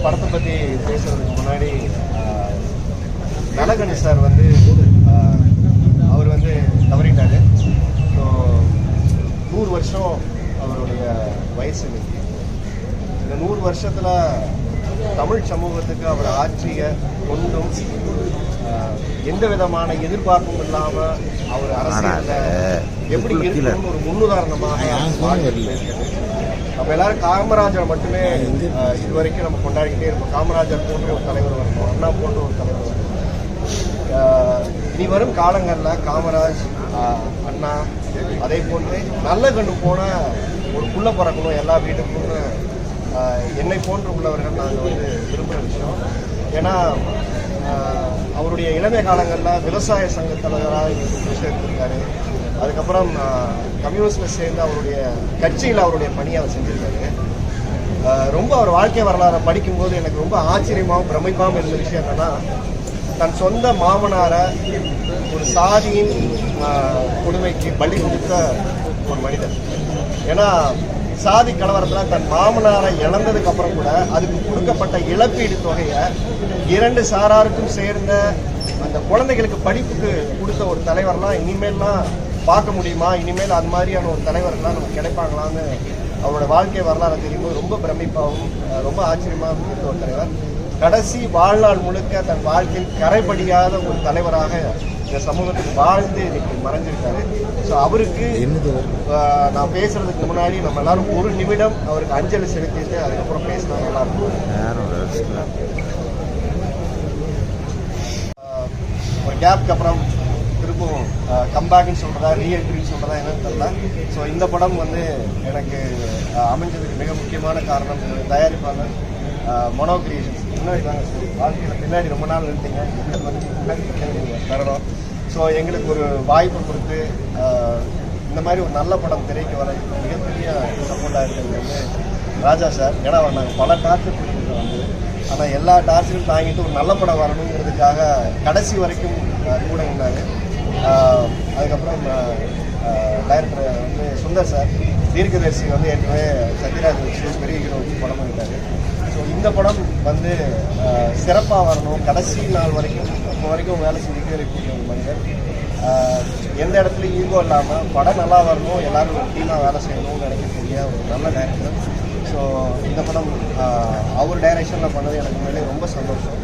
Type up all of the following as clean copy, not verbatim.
படத்தை பற்றி பேசுறதுக்கு முன்னாடி நலகணி சார் வந்து அவர் வந்து தவறிட்டார். ஸோ 100 வருஷம் அவருடைய வயசு இன்னைக்கு. இந்த 100 வருஷத்தில் தமிழ் சமூகத்துக்கு அவர் ஆற்றிய கொண்டும் எந்த விதமான எதிர்பார்ப்பும் இல்லாமல் அவர் அரசியலில் எப்படி இருக்கணும்னு ஒரு முன்னுதாரணமாக நம்ம எல்லாரும் காமராஜரை மட்டுமே இது வரைக்கும் நம்ம கொண்டாடிக்கிட்டே இருப்போம். காமராஜர் போன்ற ஒரு தலைவர் வரணும், அண்ணா போன்ற ஒரு தலைவர் வரணும். இனி வரும் காலங்களில் காமராஜ், அண்ணா, அதே போன்று நல்ல கண்ணு போன ஒரு புள்ள பிறக்கணும் எல்லா வீட்டுக்கும்னு என்னை போன்று உள்ளவர்கள் நாங்கள் வந்து விரும்புகிற விஷயம். ஏன்னா அவருடைய இளமை காலங்களில் விவசாய சங்க தலைவராக சேர்ந்திருக்காரு. அதுக்கப்புறம் கம்யூனிஸ்டில் சேர்ந்து அவருடைய கட்சியில் அவருடைய பணியை அவர் செஞ்சிருக்காரு. ரொம்ப அவர் வாழ்க்கை வரலாறை படிக்கும்போது எனக்கு ரொம்ப ஆச்சரியமாகவும் பிரமிப்பாகவும் இருந்த விஷயம் என்னன்னா, தன் சொந்த மாமனாரை ஒரு சாதியின் கொடுமைக்கு பலி கொடுத்த ஒரு மனிதர். ஏன்னா சாதி கலவரத்தில் தன் மாமனாரை இழந்ததுக்கு அப்புறம் கூட அதுக்கு கொடுக்கப்பட்ட இழப்பீடு தொகையை 2 சாராருக்கும் சேர்ந்த அந்த குழந்தைகளுக்கு படிப்புக்கு கொடுத்த ஒரு தலைவர்லாம் இனிமேல்லாம் பார்க்க முடியுமா? இனிமேல் அது மாதிரியான ஒரு தலைவர்கள்லாம் நமக்கு கிடைப்பாங்களான்னு அவரோட வாழ்க்கை வரலாறு தெரியும்போது ரொம்ப பிரமிப்பாகவும் ரொம்ப ஆச்சரியமாக இருந்த ஒரு தலைவர். கடைசி வாழ்நாள் முழுக்க தன் வாழ்க்கையில் கரைபடியாத ஒரு தலைவராக இந்த சமூகத்துக்கு வாழ்ந்து இன்னைக்கு மறைஞ்சிருக்காரு. ஸோ அவருக்கு நான் பேசுறதுக்கு முன்னாடி நம்ம எல்லாரும் ஒரு நிமிடம் அவருக்கு அஞ்சலி செலுத்திட்டு அதுக்கப்புறம் பேசினா நல்லா இருக்கும். ஒரு கேப்க்கு அப்புறம் திரும்பவும் கம்பேக்னு சொல்கிறதா ரீஎன்ட்ரின்னு சொல்கிறதா என்னன்னு தெரியல. ஸோ இந்த படம் வந்து எனக்கு அமைஞ்சதுக்கு மிக முக்கியமான காரணம் தயாரிப்பாளர் மனோ கிரியேஷன்ஸ். முன்னாடி தாங்க சரி வாழ்க்கையில் பின்னாடி ரொம்ப நாள் நிறுத்திங்க முன்னாடி தரணும். ஸோ எங்களுக்கு ஒரு வாய்ப்பு கொடுத்து இந்த மாதிரி ஒரு நல்ல படம் திரைக்கு வர மிகப்பெரிய சப்போர்ட்டாக இருக்கிறது வந்து ராஜா சார். ஏன்னா நாங்கள் பல டார்ச்சர் பண்ணிட்டு வந்து ஆனால் எல்லா டார்ச்சரும் தாங்கிட்டு ஒரு நல்ல படம் வரணுங்கிறதுக்காக கடைசி வரைக்கும் கூட இருந்தார். அதுக்கப்புறம் டைரக்டர் வந்து சுந்தர் சார், தீர்க்கதரிசி வந்து ஏற்கனவே சத்யராஜ் வச்சு பெரிய ஹீரோ வச்சு படம் பண்ணிட்டாரு. ஸோ இந்த படம் வந்து சிறப்பாக வரணும், கடைசி நாள் வரைக்கும் இப்போ வரைக்கும் வேலை செஞ்சுக்கிட்டே இருக்கக்கூடிய ஒரு மனிதர். எந்த இடத்துலையும் ஈகோ இல்லாமல் படம் நல்லா வரணும், எல்லோரும் ஒரு டீமாக வேலை செய்யணும்னு நினைக்கக்கூடிய ஒரு நல்ல டைரக்டர். ஸோ இந்த படம் அவர் டைரக்ஷனில் பண்ணது எனக்கு மேலே ரொம்ப சந்தோஷம்.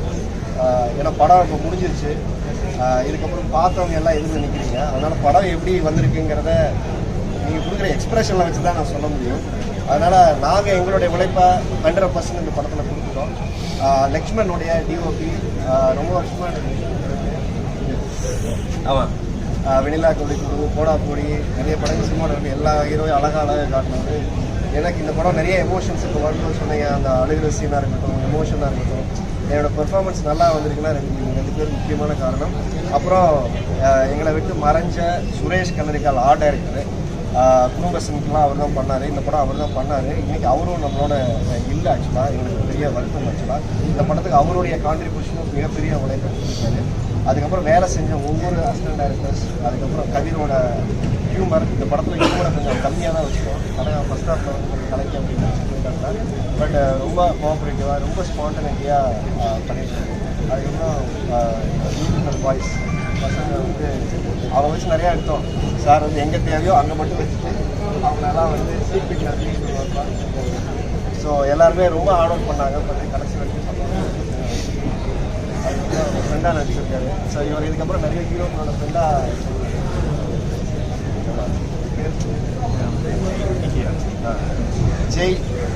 ஏன்னா படம் இப்போ முடிஞ்சிருச்சு. இதுக்கப்புறம் பார்த்தவங்க எல்லாம் எதிர்த்து நிற்கிறீங்க. அதனால் படம் எப்படி வந்திருக்குங்கிறத நீங்கள் கொடுக்குற எக்ஸ்பிரஷனில் வச்சு தான் நான் சொல்ல முடியும். அதனால் நாங்கள் எங்களுடைய உழைப்பை 100% இந்த படத்தில் கொடுத்துட்டோம். லக்ஷ்மணுடைய டிஓபி ரொம்ப வருஷமாக எனக்கு ஆமாம் வெனிலா கொடி போடா போடி நிறைய படங்கள் சினிமாவில் இருக்குது. எல்லா ஹீரோயும் அழகாக காட்டினது. எனக்கு இந்த படம் நிறைய எமோஷன்ஸ் இப்போ வரணும்னு சொன்னீங்க. அந்த அழுகிற சீனாக இருக்கட்டும், எமோஷனாக இருக்கட்டும், என்னோட பெர்ஃபார்மன்ஸ் நல்லா வந்திருக்குன்னா 2 பேர் முக்கியமான காரணம். அப்புறம் எங்களை விட்டு மறைஞ்ச சுரேஷ் கல்லரிக்கால் ஆர்ட் டைரக்டர், குடும்பசனுக்கெலாம் அவர் தான் பண்ணார். இந்த படம் அவர் தான் பண்ணார். இன்றைக்கி அவரும் நம்மளோட இல்லை. ஆக்சுவலாக எங்களுக்கு பெரிய வருத்தம். ஆக்சுவலாக இந்த படத்துக்கு அவருடைய கான்ட்ரிபியூஷனும் மிகப்பெரிய உழைப்பு கொடுத்தாரு. அதுக்கப்புறம் வேலை செஞ்ச ஒவ்வொரு அசிஸ்டன்ட் டைரக்டர்ஸ், அதுக்கப்புறம் கவிரோட ஹியூமர், இந்த படத்தில் ஹியூமரை கொஞ்சம் கம்மியாக தான் வச்சுக்கோம். ஆனால் ஃபஸ்ட் ஹாஃபில் வந்து கொஞ்சம் கலைக்க அப்படின்னு சொல்லியிருக்காங்க. பட் ரொம்ப கோஆப்ரேட்டிவாக ரொம்ப ஸ்பான்டனிட்டியாக பண்ணியிருக்காங்க. அதுக்கப்புறம் மியூசிக்கல் வாய்ஸ் பசங்க வந்து அவங்க வச்சு நிறையா எடுத்தோம். சார் வந்து எங்கே தேவையோ அங்கே மட்டும் வச்சுட்டு அவங்களெல்லாம் வந்து சீக்ரெட்டில் ரிலீஸ் பண்ணுவாங்க. ஸோ எல்லாருமே ரொம்ப ஹார்ட் ஒர்க் பண்ணாங்க. பட் கடைசி வரைக்கும் அதுக்கப்புறம் ஃப்ரெண்டாக நடிச்சிருக்காரு. ஸோ இவர் இதுக்கப்புறம் நிறைய ஹீரோக்களோட ஃப்ரெண்டாக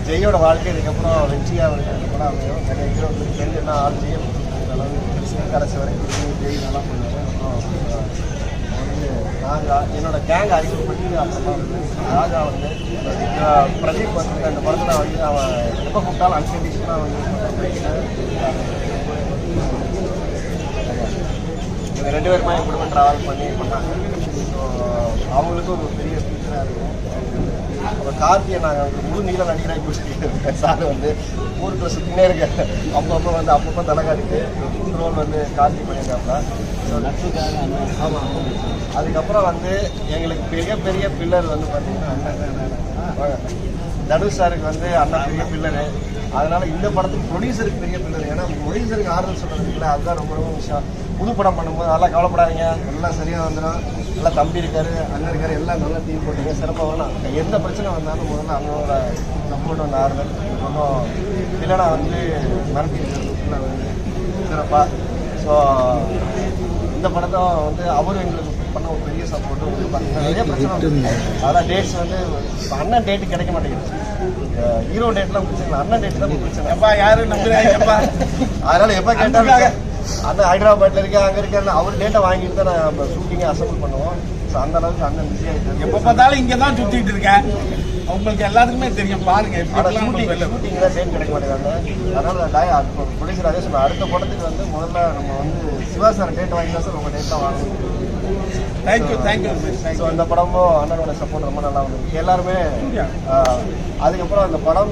ஜெயோட வாழ்க்கை இதுக்கப்புறம் வெற்றியாக இருக்கிறது கூட அமையும். நிறைய ஹீரோக்களுக்கு சேர்ந்து என்ன ஆள் செய்ய கடைசி வரைக்கும் ஜெய் நல்லா பண்ணுவார். வந்து ராஜா என்னோட கேங் அறிமுகப்பட்டு அப்பெல்லாம் வந்து ராஜா வந்து பிரதீப் வந்து அந்த படத்தில் வந்து அவன் எப்போ கூப்பிட்டாலும் அன்கண்டிஷனாக வந்து இவங்க 2 பேருமா என் குடும்பம் ட்ராவல் பண்ணாங்க. ஸோ அவங்களுக்கும் ஒரு பெரிய ஃபியூச்சராக இருக்கும். அப்புறம் கார்த்தியை நாங்கள் வந்து முழு நீள நடிகராக பிடிச்சிட்டு சார் வந்து ஊருக்கு சுற்றினே இருக்க அப்பப்போ வந்து அப்பப்போ தலைகாடிக்கு ரோல் வந்து கார்த்தி பண்ணியிருக்காப்புல. ஸோ ஆமாம். அதுக்கப்புறம் வந்து எங்களுக்கு பெரிய பில்லர் வந்து பார்த்தீங்கன்னா தனுஷ் சாருக்கு வந்து அண்ணா பெரிய பில்லரு. அதனால இந்த படத்துக்கு ப்ரொடியூசருக்கு பெரிய பில்லர். ஏன்னா ப்ரொடியூசருக்கு ஆறுதல் சொல்றது இல்லை, அதுதான் ரொம்ப ரொம்ப விஷயம். புது படம் பண்ணும்போது நல்லா கவலைப்படாதீங்க, எல்லாம் சரியாக வந்துடும், நல்லா தம்பி இருக்காரு, அண்ணன் இருக்காரு, எல்லாம் நல்லா டீம் போட்டீங்க, சிறப்பாக வரலாம். எந்த பிரச்சனை வந்தாலும் முதல்ல அவங்களோட சப்போர்ட் வந்து ஆறுதல். ஒன்றும் இல்லைனா வந்து மிரட்டி இருக்கிறது வந்து சிறப்பாக. ஸோ இந்த படத்தை வந்து அவரும் எங்களுக்கு பண்ண ஒரு பெரிய சப்போர்ட்டு. வந்து பார்த்தீங்கன்னா நிறைய பிரச்சனை, அதான் டேட்ஸ் வந்து அண்ணன் டேட்டு கிடைக்க மாட்டேங்குது. ஹீரோ டேட்லாம் பிரச்சனை, அண்ணன் டேட் தான் பிரச்சனை. எப்பா யாரும் நம்புறாங்கப்பா, அதனால எப்போ கேட்டாலும் அண்ணன் ஹைதராபாத்ல இருக்கா, அங்கே இருக்காரு, அவர் டேட்டை வாங்கிட்டு தான் நம்ம ஷூட்டிங்கை அசம்பிள் பண்ணுவோம். ஸோ அந்த அளவுக்கு அண்ணன் பிஸியாக இருக்காரு. எப்போ பார்த்தாலும் இங்கே தான் சுற்றிட்டு இருக்கேன், உங்களுக்கு எல்லாத்துக்குமே தெரியும். பாருங்க ஷூட்டிங்லாம் டேட் கிடைக்க மாட்டேங்கிறாங்க. அதனால ப்ரொடியூசர் அதே சொன்ன அடுத்த படத்துக்கு வந்து முதல்ல நம்ம வந்து சிவா சார் டேட் வாங்கினா சார் உங்கள் டேட் தான் வாங்கணும். தேங்க்யூ. ஸோ அந்த படமும் அண்ணனோட சப்போர்ட் ரொம்ப நல்லா வந்துருக்கு எல்லாருமே. அதுக்கப்புறம் அந்த படம்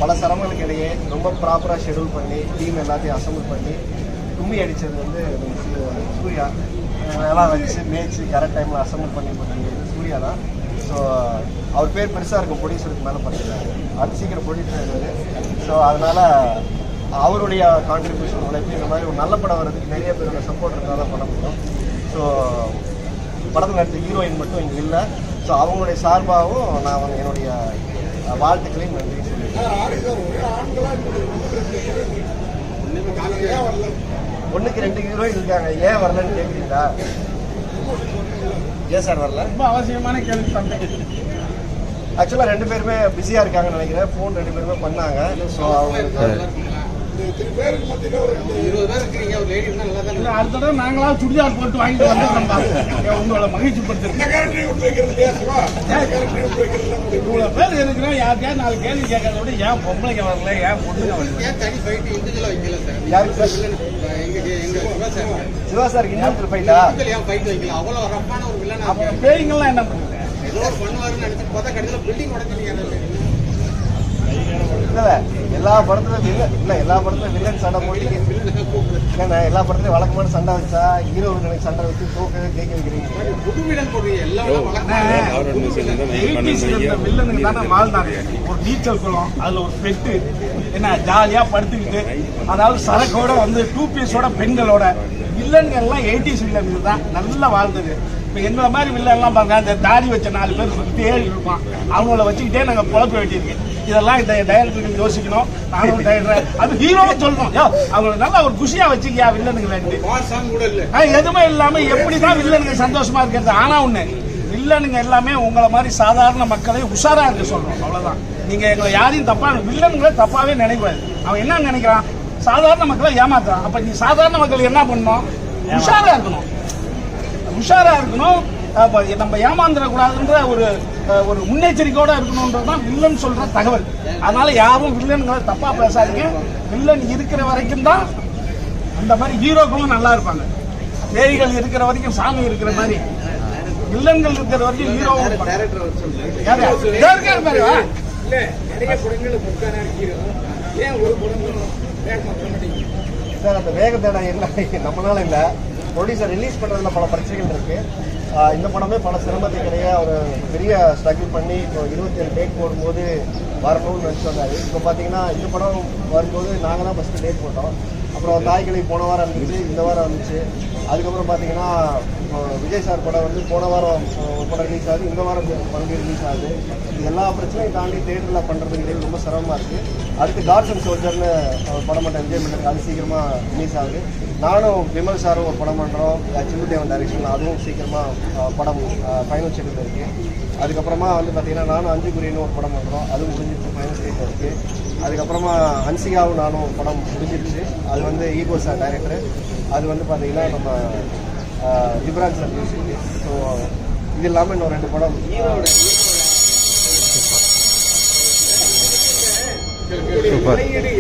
பல சிரமங்களுக்கு இடையே ரொம்ப ப்ராப்பராக ஷெடியூல் பண்ணி டீம் எல்லாத்தையும் அசம்பிள் பண்ணி கும்மி அடித்தது வந்து சூர்யா. எல்லாம் வச்சு மேய்ச்சி கரெக்ட் டைமில் அசம்பிள் பண்ணி போட்டது சூர்யா தான். ஸோ அவர் பேர் பெருசாக இருக்கும், ப்ரொடியூசருக்கு மேலே பண்ணிடுறாரு, அது சீக்கிரம் ப்ரொடியூசர் ஆகிடுவாரு. ஸோ அதனால் அவருடைய கான்ட்ரிபியூஷன் உழைப்பு இந்த மாதிரி ஒரு நல்ல படம் வர்றதுக்கு நிறைய பேரோட சப்போர்ட் இருந்தால் தான் பண்ண முடியும். ஸோ படத்தில் நடித்த ஹீரோயின் மட்டும் இங்கே இல்லை. ஸோ அவங்களுடைய சார்பாகவும் நான் அவங்க என்னுடைய வாழ்த்துக்களையும் நன்றி சொல்லியிருக்கேன். 1க்கு 2 ஹீரோயின் இருக்காங்க, ஏன் வரலன்னு கேட்குறீங்களா? ஏன் சார் வரல? ரொம்ப அவசியமான கேள்வி. ஆக்சுவலாக 2 பேருமே பிஸியாக இருக்காங்கன்னு நினைக்கிறேன். ஃபோன் 2 பேருமே பண்ணாங்க. ஸோ அவங்களுக்கு அடுத்த தடவை நாங்களா சுடிதார் போட்டு வாங்கிட்டு வந்து உங்களோட மகிழ்ச்சி இவ்வளோ பேர் இருக்கிறோம். யாருக்கா 4 கேள்வி கேட்கறத விட ஏன் பொம்பளைங்க வரல, ஏன் பொண்ணுங்க வரல? சிவா சார் இன்னொருத்தர் ஃபைட்டா பேய்ங்கெல்லாம் என்ன பண்ணுங்க? எல்லா படத்துலையும் வில்லன் சண்டை போட்டு இல்லைண்ணா, எல்லா படத்துலையும் வழக்கமான சண்டை வச்சா ஹீரோ எனக்கு சண்டை வச்சு தோக்க கேட்க வைக்கிறீங்க. வில்லனுக்கு தானே வாழ்ந்தாங்க ஒரு நீச்சல் குளம், அதில் ஒரு பெட்டு என்ன ஜாலியாக படுத்துக்கிட்டு, அதாவது சரக்கோட வந்து 2 பீஸோட பெண்களோட வில்லன்கள்லாம் 80s வில்லன்கள் தான் நல்லா வாழ்ந்தது. இப்போ எங்களை மாதிரி வில்லன்லாம் பாருங்க, அந்த தாடி வச்ச 4 பேர் சுற்றிட்டே இருப்பான், அவங்கள வச்சுக்கிட்டே நாங்கள் குழப்ப வேண்டியிருக்கு. இதெல்லாம் இந்த டைரக்டருக்கு யோசிக்கணும். நானும் டைரக்டர் அது ஹீரோவும் சொல்லணும், அவங்க நல்லா ஒரு குஷியா வச்சுக்கியா வில்லனுங்களை எதுவுமே இல்லாம எப்படிதான் வில்லனுங்க சந்தோஷமா இருக்கிறது. ஆனா ஒண்ணு, வில்லனுங்க எல்லாமே உங்களை மாதிரி சாதாரண மக்களை உஷாரா இருக்க சொல்லணும், அவ்வளவுதான். நீங்க எங்களை யாரையும் தப்பா வில்லனுங்களை தப்பாவே நினைக்கூடாது. அவன் என்ன நினைக்கிறான், சாதாரண மக்களை ஏமாத்துறான். அப்ப நீ சாதாரண மக்கள் என்ன பண்ணணும், உஷாரா இருக்கணும். நம்ம ஏமாந்துடக்கூடாதுன்ற ஒரு முன்னெச்சரிக்கையோட இருக்கணும்ன்றதுதான் வில்லன் சொல்ற தகவல். அதனால யாரும் வில்லன்களை தப்பா பேசாதீங்க. வில்லன் இருக்கிற வரைக்கும் தான் அந்த மாதிரி ஹீரோக்களும் நல்லா இருப்பாங்க. பேய்கள் இருக்கிற வரைக்கும் சாமி இருக்கிற மாதிரி வில்லன்கள் இருக்கிற வரைக்கும் ஹீரோவும் சார். அந்த வேகத்தடை என்ன நம்மளால இல்லை, ப்ரொடியூசர் ரிலீஸ் பண்ணுறதுல பல பிரச்சனைகள் இருக்குது. இந்த படமே பல சிரமத்துக்கிடையே ஒரு பெரிய ஸ்ட்ரகிள் பண்ணி இப்போ 27 டேட் போடும்போது வரணும்னு நினச்சி வந்தார். இப்போ பார்த்தீங்கன்னா இந்த படம் வரும்போது நாங்கள் தான் ஃபஸ்ட்டு டேட் போட்டோம். அப்புறம் தாய்கிளை போன வாரம் இருந்துச்சு, இந்த வாரம் வந்துச்சு. அதுக்கப்புறம் பார்த்தீங்கன்னா இப்போ விஜய் சார் படம் வந்து போன வாரம் ஒரு படம் ரிலீஸ் ஆகுது, இந்த வாரம் மறுபடியும் ரிலீஸ் ஆகுது. இது எல்லா பிரச்சனையும் தாண்டி தேட்டரில் பண்ணுறதுக்கு ரொம்ப சிரமமாக இருக்குது. அடுத்து காட்ஸ் அண்ட் சோல்ஜர்னு ஒரு படம் மட்டும் என்ஜாய் பண்ணுறது, அது சீக்கிரமாக ரிலீஸ் ஆகுது. நானும் விமல் சாரும் ஒரு படம் பண்ணுறோம் சிந்துதேவன் டைரக்ஷன், அதுவும் சீக்கிரமாக படம் ஃபைனல் ஷெட்யூல் இருக்குது. அதுக்கப்புறமா வந்து பார்த்திங்கன்னா நானும் 5 குறின்னு ஒரு படம் பண்ணுறோம், அதுவும் முடிஞ்சிருச்சு, ஃபைனல் ஸ்டேஜில் இருக்குது. அதுக்கப்புறமா ஹன்சிகாவும் நானும் படம் முடிஞ்சிருச்சு, அது வந்து ஈகோ சார் டைரக்டர், அது வந்து பார்த்திங்கன்னா நம்ம ஜிப்ரான் சார் மியூசிக். ஸோ இது இல்லாமல் இன்னும் 2 படம்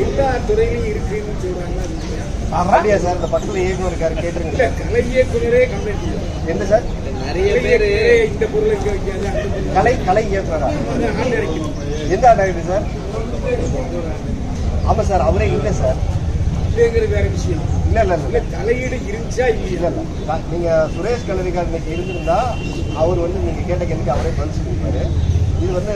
எல்லா துறையிலும் இருக்குன்னு சொல்றாங்க சார். இந்த பக்கத்துல இயக்குனர் இருக்காரு, கேட்டுருங்க. கலை இயக்குனரே கம்ப்ளைண்ட் என்ன சார், நிறைய பேர் இந்த பொருளை கலை இயக்குனரா எந்த டைரக்டர் சார்? ஆமா சார், அவரே இல்லை சார். வேற விஷயம் இல்லை தலையீடு இருந்துச்சா இல்லை நீங்க சுரேஷ் கல்லூரிக்கார் இன்னைக்கு இருந்திருந்தா அவர் வந்து நீங்க கேட்ட கேள்விக்கு அவரே பதில் சொல்லியிருப்பாரு. இது வந்து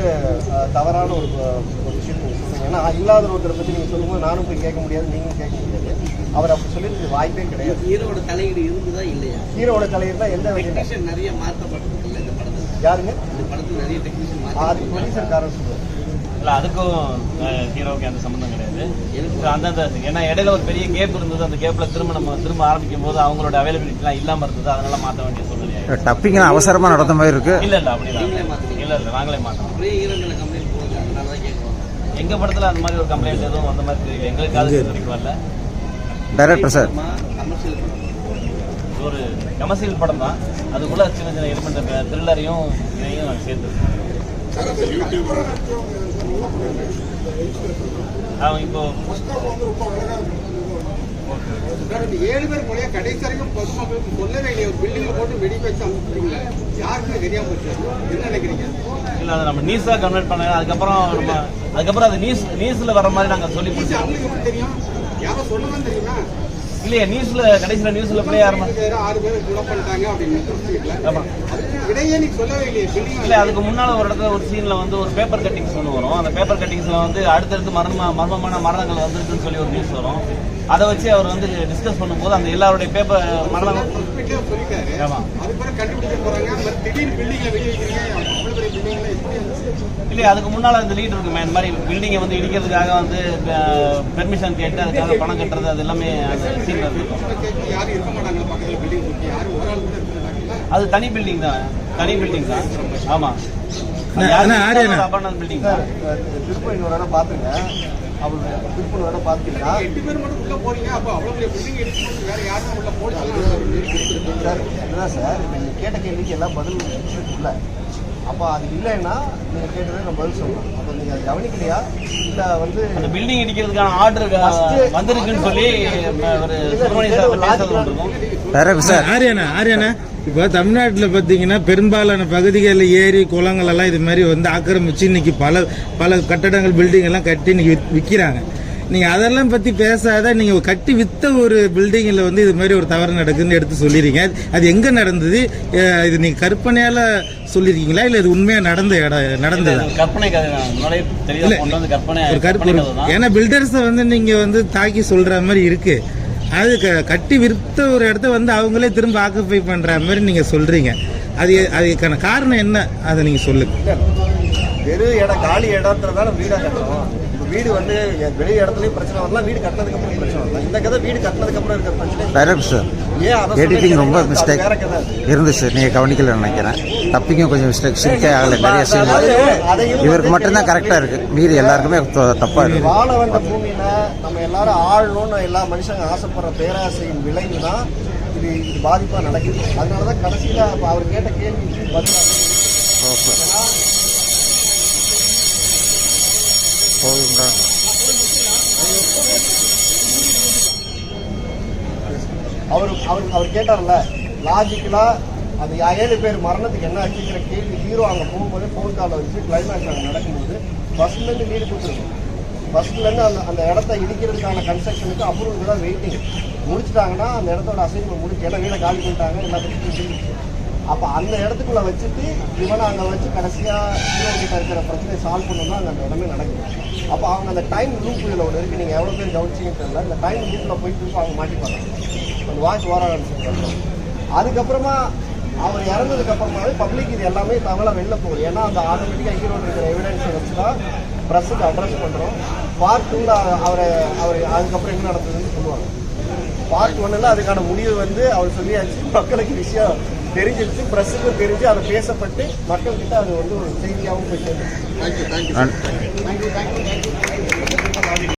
தவறான ஒரு விஷயம். சொல்றீங்க. ஏன்னா இல்லாத ஒருத்தரை பற்றி நீங்கள் சொல்லும்போது நானும் போய் கேட்க முடியாது, நீங்களும் கேட்க முடியாது. அவர் அப்படி சொல்லிட்டு வாய்ப்பே கிடையாது. ஹீரோட தலையீடு இருந்ததா இல்லையா? ஹீரோட தலையீடுனா எந்த டெக்னீஷியன் நிறைய மாற்றப்பட்டிருக்குல்ல இந்த படத்தில். யாருங்க? இந்த படத்தில் நிறைய டெக்னீஷியன் அது ப்ரொடியூசர்காரன் சொல்லுவார். இல்லை, அதுக்கும் ஹீரோவுக்கு அந்த சம்மந்தம் கிடையாது. அந்தந்த ஏன்னா இடையில ஒரு பெரிய கேப் இருந்தது. அந்த கேப்பில் திரும்ப ஆரம்பிக்கும் போது அவங்களோட அவைலபிலிட்டிலாம் இல்லாமல் இருந்தது. அதனால மாற்ற வேண்டிய சூழ்நிலை. டப்பிங் அவசரமாக நடந்த மாதிரி இருக்கு. இல்லை அப்படிதான். இல்லை நாங்களே மாற்றோம். ஒரே ஹீரோங்களை கம்ப்ளைண்ட் போகுது, அதனால தான் கேட்குறோம். எங்கள் படத்தில் அந்த மாதிரி ஒரு கம்ப்ளைண்ட் எதுவும் அந்த மாதிரி தெரியல. எங்களுக்கு அது வரைக்கும் வரல. டைரக்டர் சார், கமர்ஷியல் படம், ஒரு கமர்ஷியல் படம் தான். அதுக்குள்ள சின்ன சின்ன எலிமெண்ட் த்ரில்லரையும் இதையும் சேர்த்து அவன் இப்போ 7 பேர் போல கடைசி வரைக்கும் பொதுமக்களுக்கு சொல்லவே இல்லையா? ஒரு பில்டிங்ல போட்டு வெடி வச்சு அனுப்பிட்டீங்களா? யாருக்குமே தெரியாம போச்சு. என்ன நினைக்கிறீங்க? இல்லை, அதை நம்ம நியூஸாக கன்வெர்ட் பண்ண அதுக்கப்புறம் அது நியூஸில் வர மாதிரி நாங்கள் சொல்லி அவங்களுக்கு எப்படி தெரியும்? யாரோ சொல்லதான் தெரியுமா? இல்லையா, கடைசியில் நியூஸில் பிள்ளை யாருமா 6 பேர் கொலை பண்ணிட்டாங்க அப்படின்னு. ஆமாம். இடையே நீ சொல்லவே இல்லையே பில்டிங். இல்லை, அதுக்கு முன்னால் ஒரு இடத்துல ஒரு சீனில் வந்து ஒரு பேப்பர் கட்டிங்ஸ் ஒன்று வரும். அந்த பேப்பர் கட்டிங்ஸில் வந்து அடுத்தடுத்து மர்மமான மரணங்கள் வந்துருக்குன்னு சொல்லி ஒரு நியூஸ் வரும். அதை வச்சு அவர் வந்து டிஸ்கஸ் பண்ணும்போது அந்த எல்லாருடைய பேப்பர் மரணம் சொல்லிட்டாரு. ஆமாம். அது பிறகு கண்டுபிடிக்க போறாங்க. திடீர்னு பில்டிங்ல வெடி வைக்கிறீங்க. அவ்வளவு பெரிய பில்டிங்ல எப்படி? இல்லையா, அதுக்கு முன்னால் அந்த லீட் இருக்குமே, இந்த மாதிரி பில்டிங்கை வந்து இடிக்கிறதுக்காக வந்து பெர்மிஷன் கேட்டு அதுக்காக பணம் கட்டுறது, அது எல்லாமே அந்த சீனில் இருக்கும். யாரும் இருக்க மாட்டாங்க பக்கத்தில் பில்டிங் சுற்றி. யாரும் ஒரு ஆள் கூட இருக்க மாட்டாங்களா? அது தனி பில்டிங் தான். ஆமாம், பில்டிங் தான். திருப்பூர் இன்னொரு பார்த்துங்க. அவர் திருப்பூர் பார்த்தீங்கன்னா 8 பேர் மட்டும் உள்ள போறீங்க. அப்போ அவ்வளோ பெரிய பில்டிங் எடுத்து வேற யாரும் உள்ள போலீஸ் சார் இதுதான் சார். நீங்கள் கேட்ட கேள்விக்கு எல்லாம் பதில் இல்லை. அப்போ அது இல்லைன்னா நீங்கள் கேட்டதே நான் பதில் சொல்லலாம். அப்போ நீங்கள் அதை கவனிக்கலையா? இல்லை வந்து அந்த பில்டிங் இடிக்கிறதுக்கான ஆர்டர் வந்திருக்குன்னு சொல்லி ஆரியானா இப்போ தமிழ்நாட்டில் பார்த்தீங்கன்னா பெரும்பாலான பகுதிகளில் ஏரி குளங்கள் எல்லாம் இது மாதிரி வந்து ஆக்கிரமிச்சு இன்னைக்கு பல கட்டடங்கள் பில்டிங் எல்லாம் கட்டி இன்னைக்கு விற்கிறாங்க. நீங்கள் அதெல்லாம் பற்றி பேசாத, நீங்கள் கட்டி விற்ற ஒரு பில்டிங்கில் வந்து இது மாதிரி ஒரு தவறு நடக்குதுன்னு எடுத்து சொல்லிடுறீங்க. அது எங்கே நடந்தது? இது நீங்கள் கற்பனையால் சொல்லியிருக்கீங்களா இல்லை இது உண்மையாக நடந்ததா? கற்பனை ஒரு கற்பனை. ஏன்னா பில்டர்ஸை வந்து நீங்கள் வந்து தாக்கி சொல்கிற மாதிரி இருக்குது. அது கட்டி விற்ற ஒரு இடத்த வந்து அவங்களே திரும்ப ஆக்குப்பை பண்ணுற மாதிரி நீங்கள் சொல்கிறீங்க. அதுக்கான காரணம் என்ன? அதை நீங்கள் சொல்லுங்கள். வெறும் இடம், காலி இடத்துல வீடாக கட்டுறோம். வீடு வந்து வெளி இடத்துலயும் பிரச்சனை வரலாம், வீடு கட்டினதுக்கு அப்புறம் பிரச்சனை வரலாம். இந்த கதை வீடு கட்டினதுக்கு அப்புறம் இருக்கிற பிரச்சனை. எடிட்டிங் ரொம்ப மிஸ்டேக் இருந்துச்சு, நீங்க கவனிக்கல நினைக்கிறேன். தப்பிக்கும் கொஞ்சம் மிஸ்டேக் ஆகல. நிறைய சீன் இவருக்கு மட்டும்தான் கரெக்டா இருக்கு, மீதி எல்லாருக்குமே தப்பா இருக்கு. வாழ வந்த பூமியில நம்ம எல்லாரும் ஆளணும்னு எல்லா மனுஷங்க ஆசைப்படுற பேராசையின் விளைவு தான் இது பாதிப்பா நடக்குது. அதனாலதான் கடைசியில அவர் கேட்ட கேள்விக்கு பதிலாக அவர் கேட்டார்ல லாஜிக்கலா அந்த 7 பேர் மரணத்துக்கு என்ன ஆச்சுங்கிற கேள்வி ஹீரோ அங்கே போகும்போது ஃபோன் காலில் வச்சு கிளைமேக்ஸ் அங்கே நடக்கும்போது ஃபர்ஸ்ட்லேருந்து வீடு கொடுத்துருக்கோம். ஃபர்ஸ்ட்லேருந்து அந்த இடத்த இடிக்கிறதுக்கான கன்ஸ்ட்ரக்ஷனுக்கு அப்ரூவல் தான் வெயிட்டிங். முடிச்சுட்டாங்கன்னா அந்த இடத்தோட அசைன்மெண்ட் முடிச்சு எல்லாம் வீடை காலி பண்ணிட்டாங்க, எல்லாத்துக்கும். அப்போ அந்த இடத்துக்குள்ள வச்சுட்டு இவனை அங்கே வச்சு கடைசியாக ஹீரோ கிட்ட இருக்கிற பிரச்சனையை சால்வ் பண்ணணும்னா அங்கே அந்த இடமே நடக்குது. அப்போ அவங்க அந்த டைம் லூப்பில் ஒன்று இருக்குது. நீங்கள் எவ்வளோ பேர் கவனிச்சிங்கன்னு தெரியல. இந்த டைம் லூப்பில் போய் திரும்ப அவங்க மாட்டிப்பாங்க. அந்த வாய்ஸ் ஓர ஆரம்பிச்சு. அதுக்கப்புறமா அவர் இறந்ததுக்கப்புறமாவே பப்ளிக் இது எல்லாமே தகவலாக வெளில போகுது. ஏன்னா அந்த ஆட்டோமேட்டிக்காக ஹீரோ இருக்கிற எவிடன்ஸை வச்சு தான் ப்ரெஸ்ஸுக்கு அட்ரஸ் பண்ணுறோம். பார்ட் 2ல அவர் அதுக்கப்புறம் என்ன நடந்ததுன்னு சொல்லுவாங்க. பார்ட் 1ல் அதுக்கான முடிவு வந்து அவர் சொல்லியாச்சு. மக்களுக்கு விஷயம் தெரிஞ்சிருச்சு, ப்ரெஸ்ஸுக்கும் தெரிஞ்சு அதை பேசப்பட்டு மக்கள்கிட்ட அது வந்து ஒரு செய்தியாகவும் போய் சேர்ந்து.